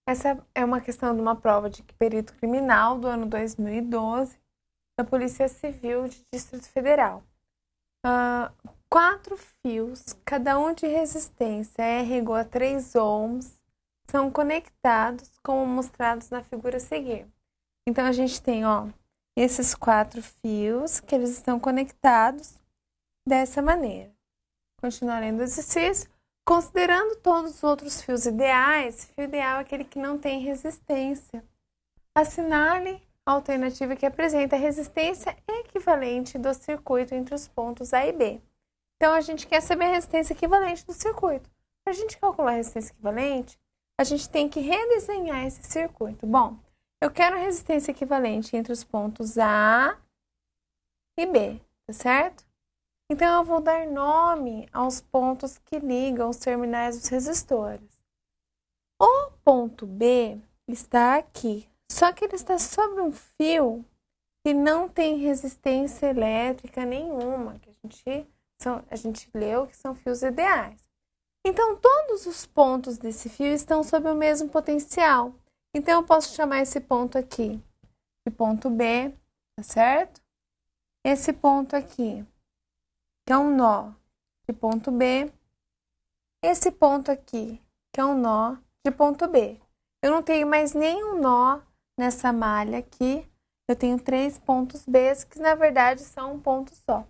Essa é uma questão de uma prova de perito criminal do ano 2012 da Polícia Civil de Distrito Federal. 4 fios, cada um de resistência R igual a 3 ohms, são conectados como mostrados na figura a seguir. Então, a gente tem, esses 4 fios que eles estão conectados dessa maneira. Continuar lendo o exercício. Considerando todos os outros fios ideais, fio ideal é aquele que não tem resistência. Assinale a alternativa que apresenta a resistência equivalente do circuito entre os pontos A e B. Então, a gente quer saber a resistência equivalente do circuito. Para a gente calcular a resistência equivalente, a gente tem que redesenhar esse circuito. Bom, eu quero a resistência equivalente entre os pontos A e B, tá certo? Então, eu vou dar nome aos pontos que ligam os terminais dos resistores. O ponto B está aqui, só que ele está sobre um fio que não tem resistência elétrica nenhuma, que a gente leu que são fios ideais. Então, todos os pontos desse fio estão sob o mesmo potencial. Então, eu posso chamar esse ponto aqui de ponto B, tá certo? Esse ponto aqui, que é um nó de ponto B, esse ponto aqui, que é um nó de ponto B. Eu não tenho mais nenhum nó nessa malha aqui, eu tenho 3 pontos B, que na verdade são um ponto só.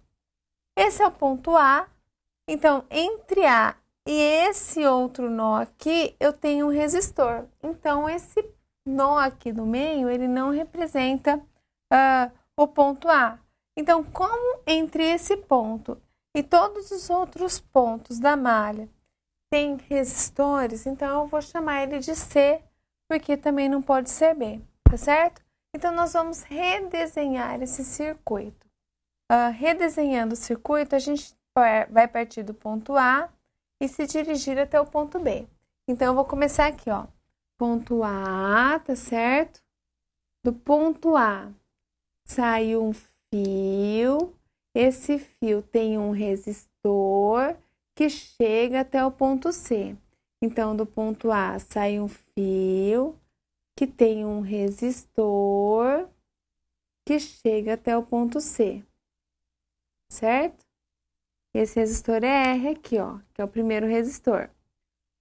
Esse é o ponto A, então entre A e esse outro nó aqui, eu tenho um resistor. Então, esse nó aqui do meio, ele não representa o ponto A. Então, como entre esse ponto e todos os outros pontos da malha tem resistores, então eu vou chamar ele de C, porque também não pode ser B, tá certo? Então, nós vamos redesenhar esse circuito. Redesenhando o circuito, a gente vai partir do ponto A e se dirigir até o ponto B. Então, eu vou começar aqui, ponto A, tá certo? Do ponto A sai um fio. Esse fio tem um resistor que chega até o ponto C. Então, do ponto A sai um fio que tem um resistor que chega até o ponto C, certo? Esse resistor é R aqui, que é o primeiro resistor.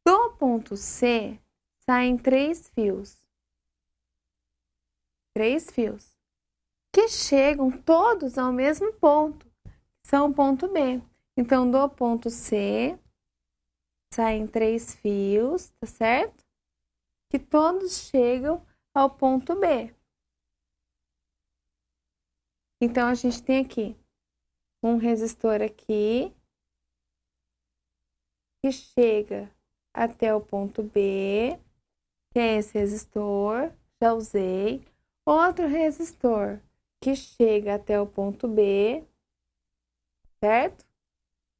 Do ponto C saem 3 fios. 3 fios que chegam todos ao mesmo ponto, que são o ponto B. Então, do ponto C, saem 3 fios, tá certo? Que todos chegam ao ponto B. Então, a gente tem aqui um resistor aqui, que chega até o ponto B, que é esse resistor, já usei. Outro resistor que chega até o ponto B, certo?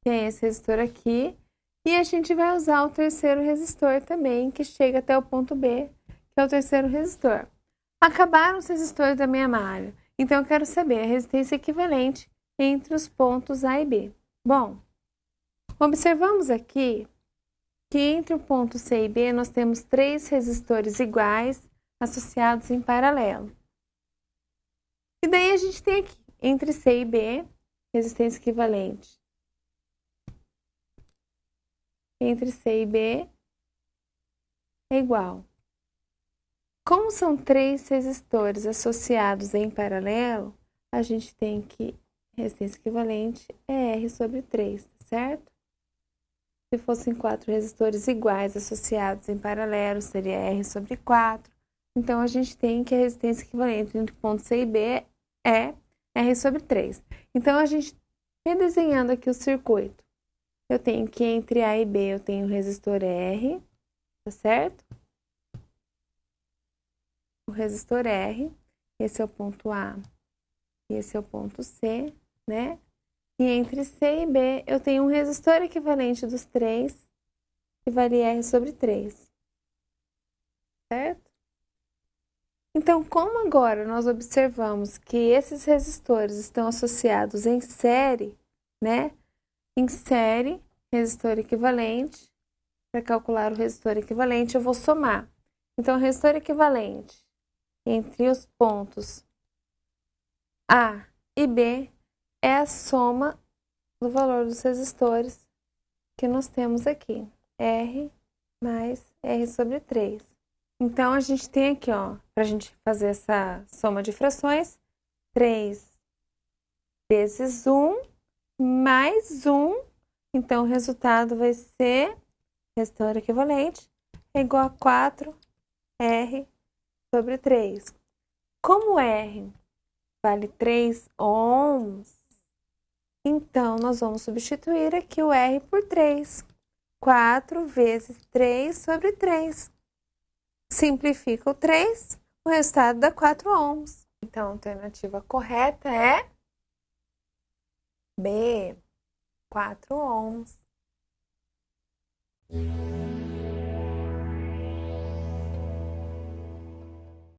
Tem esse resistor aqui. E a gente vai usar o terceiro resistor também, que chega até o ponto B, que é o terceiro resistor. Acabaram os resistores da minha malha. Então, eu quero saber a resistência equivalente entre os pontos A e B. Bom, observamos aqui que entre o ponto C e B, nós temos 3 resistores iguais associados em paralelo. E daí a gente tem aqui, entre C e B, resistência equivalente entre C e B é igual. Como são 3 resistores associados em paralelo, a gente tem que resistência equivalente é R sobre 3, certo? Se fossem 4 resistores iguais associados em paralelo, seria R sobre 4. Então, a gente tem que a resistência equivalente entre ponto C e B é R sobre 3. Então, a gente, redesenhando aqui o circuito, eu tenho que entre A e B eu tenho o resistor R, tá certo? O resistor R, esse é o ponto A e esse é o ponto C, né? E entre C e B eu tenho um resistor equivalente dos 3, que vale R sobre 3, certo? Então, como agora nós observamos que esses resistores estão associados em série, né? Em série, resistor equivalente, para calcular o resistor equivalente, eu vou somar. Então, o resistor equivalente entre os pontos A e B é a soma do valor dos resistores que nós temos aqui, R mais R sobre 3. Então, a gente tem aqui, ó, para a gente fazer essa soma de frações, 3 vezes 1 mais 1. Então, o resultado vai ser, resistor equivalente, é igual a 4R sobre 3. Como R vale 3 ohms, então, nós vamos substituir aqui o R por 3. 4 vezes 3 sobre 3. Simplifica o 3, o resultado dá 4 ohms. Então, a alternativa correta é B, 4 ohms.